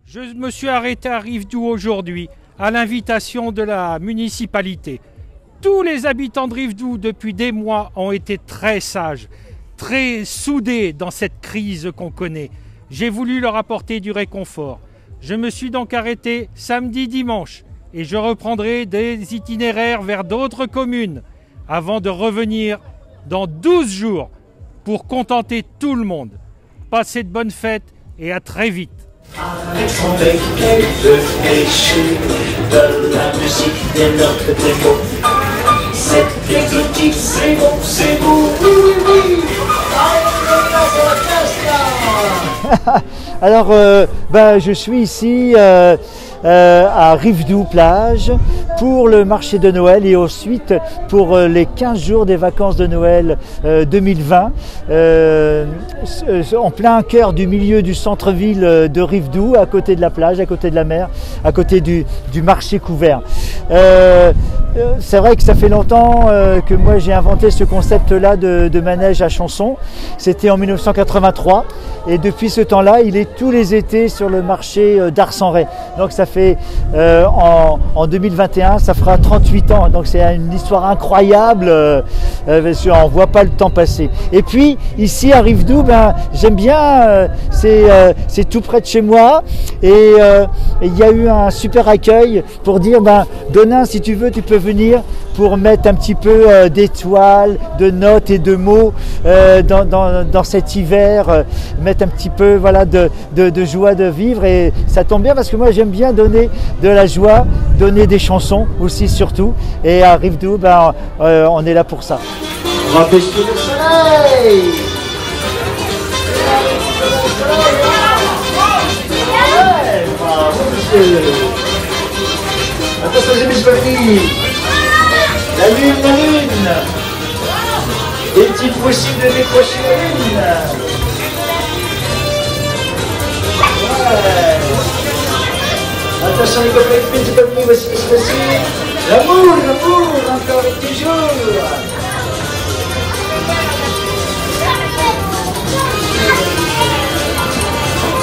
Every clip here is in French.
Je me suis arrêté à Rivedoux aujourd'hui, à l'invitation de la municipalité. Tous les habitants de Rivedoux, depuis des mois, ont été très sages, très soudés dans cette crise qu'on connaît. J'ai voulu leur apporter du réconfort. Je me suis donc arrêté samedi, dimanche, et je reprendrai des itinéraires vers d'autres communes, avant de revenir dans 12 jours pour contenter tout le monde. Passez de bonnes fêtes et à très vite. Avec son bec de péché, de la musique des notes des mots. C'est exotique, c'est bon, c'est beau, oui, oui, oui. Alors, je suis ici à Rivedoux plage pour le marché de Noël et ensuite pour les 15 jours des vacances de Noël 2020 en plein cœur du milieu du centre-ville de Rivedoux, à côté de la plage, à côté de la mer, à côté du marché couvert. C'est vrai que ça fait longtemps que moi j'ai inventé ce concept-là de manège à chansons. C'était en 1983 et depuis ce temps-là, il est tous les étés sur le marché d'Ars-en-Ré. Donc ça fait en 2021, ça fera 38 ans. Donc c'est une histoire incroyable. On ne voit pas le temps passer. Et puis ici à Rivedoux, j'aime bien. C'est tout près de chez moi et il y a eu un super accueil pour dire Donin, si tu veux, tu peux venir pour mettre un petit peu d'étoiles, de notes et de mots dans cet hiver, mettre un petit peu de joie de vivre. Et ça tombe bien parce que moi j'aime bien donner de la joie, donner des chansons aussi surtout. Et à Rivedoux, on est là pour ça. On va pêcher le soleil. Attention les amis, la lune. Est-il possible de décrocher la lune? Ouais. Attention les copains, c'est pas fini, voici. L'amour, encore et toujours.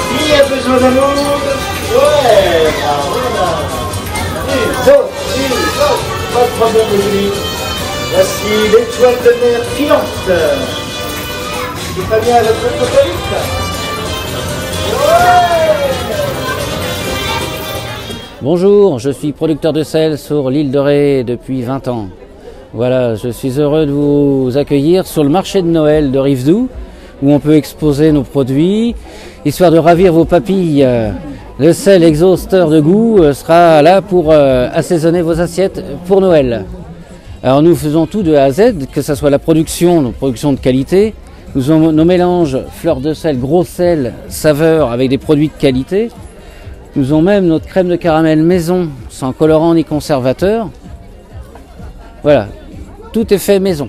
Qui a besoin d'amour? Ouais, voilà. Pas de problème aujourd'hui. Voici l'étoile de mer filante. C'est pas bien avec votre favorite? Ouais. Bonjour, je suis producteur de sel sur l'île de Ré depuis 20 ans. Voilà, je suis heureux de vous accueillir sur le marché de Noël de Rivedoux, où on peut exposer nos produits, histoire de ravir vos papilles. Le sel exhausteur de goût sera là pour assaisonner vos assiettes pour Noël. Alors nous faisons tout de A à Z, que ce soit la production de qualité. Nous avons nos mélanges fleurs de sel, gros sel, saveur avec des produits de qualité. Nous avons même notre crème de caramel maison, sans colorant ni conservateur. Voilà, tout est fait maison.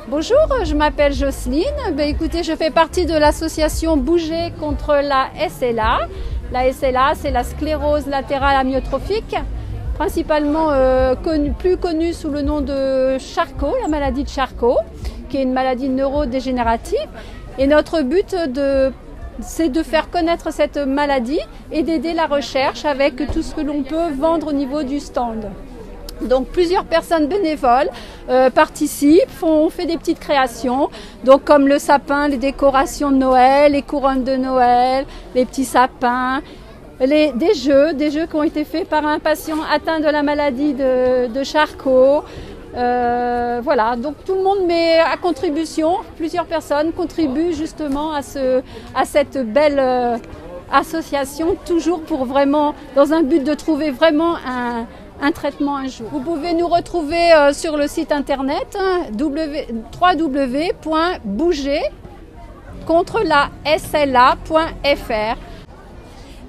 Bonjour, je m'appelle Jocelyne. Écoutez, je fais partie de l'association Bouger contre la SLA. La SLA, c'est la sclérose latérale amyotrophique, principalement plus connue sous le nom de Charcot, la maladie de Charcot, qui est une maladie neurodégénérative. Et notre but, c'est de faire connaître cette maladie et d'aider la recherche avec tout ce que l'on peut vendre au niveau du stand. Donc plusieurs personnes bénévoles participent, fait des petites créations, donc comme le sapin, les décorations de Noël, les couronnes de Noël, les petits sapins, des jeux qui ont été faits par un patient atteint de la maladie de Charcot. Voilà, donc tout le monde met à contribution, plusieurs personnes contribuent justement à cette belle association, toujours pour vraiment, dans un but de trouver vraiment un traitement un jour. Vous pouvez nous retrouver sur le site internet www.bougercontrelasla.fr.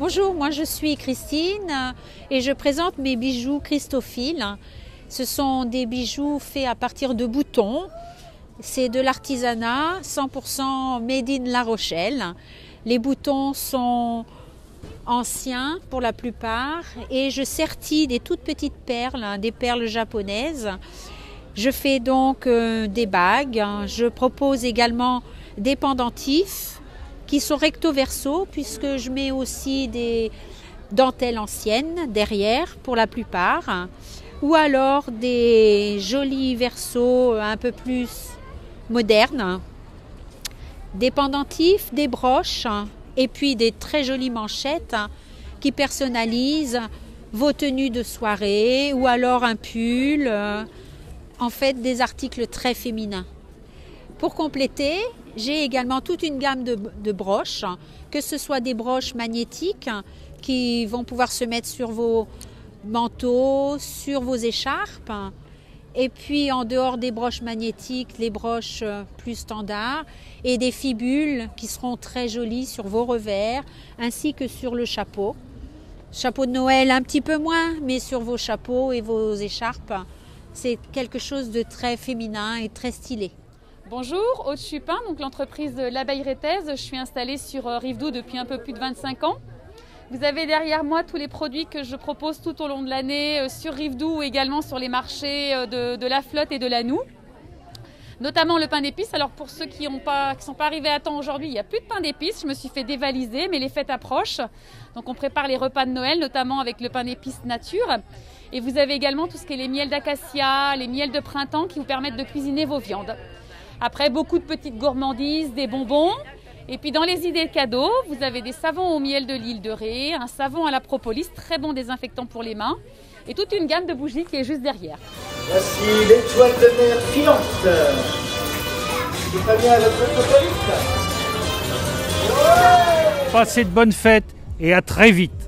Bonjour, moi je suis Christine et je présente mes bijoux Christophile. Ce sont des bijoux faits à partir de boutons. C'est de l'artisanat 100% made in La Rochelle. Les boutons sont anciens pour la plupart et je sertis des toutes petites perles, des perles japonaises. Je fais donc des bagues. Je propose également des pendentifs qui sont recto verso, puisque je mets aussi des dentelles anciennes derrière pour la plupart, ou alors des jolis versos un peu plus modernes, des pendentifs, des broches et puis des très jolies manchettes qui personnalisent vos tenues de soirée ou alors un pull, en fait des articles très féminins. Pour compléter, j'ai également toute une gamme de broches, que ce soit des broches magnétiques qui vont pouvoir se mettre sur vos manteaux, sur vos écharpes, et puis en dehors des broches magnétiques, les broches plus standards et des fibules qui seront très jolies sur vos revers ainsi que sur le chapeau. Chapeau de Noël un petit peu moins, mais sur vos chapeaux et vos écharpes, c'est quelque chose de très féminin et très stylé. Bonjour, Aude Chupin, donc l'entreprise de l'Abeille Réthèse. Je suis installée sur Rivedoux depuis un peu plus de 25 ans. Vous avez derrière moi tous les produits que je propose tout au long de l'année sur Rivedoux ou également sur les marchés de la Flotte et de la Noue. Notamment le pain d'épices. Alors pour ceux qui ne sont pas arrivés à temps aujourd'hui, il n'y a plus de pain d'épices. Je me suis fait dévaliser, mais les fêtes approchent. Donc on prépare les repas de Noël, notamment avec le pain d'épices nature. Et vous avez également tout ce qui est les miels d'acacia, les miels de printemps qui vous permettent de cuisiner vos viandes. Après, beaucoup de petites gourmandises, des bonbons. Et puis dans les idées cadeaux, vous avez des savons au miel de l'île de Ré, un savon à la propolis, très bon désinfectant pour les mains, et toute une gamme de bougies qui est juste derrière. Voici l'étoile de mer filante. C'est pas bien votre favorite? Passez de bonnes fêtes et à très vite.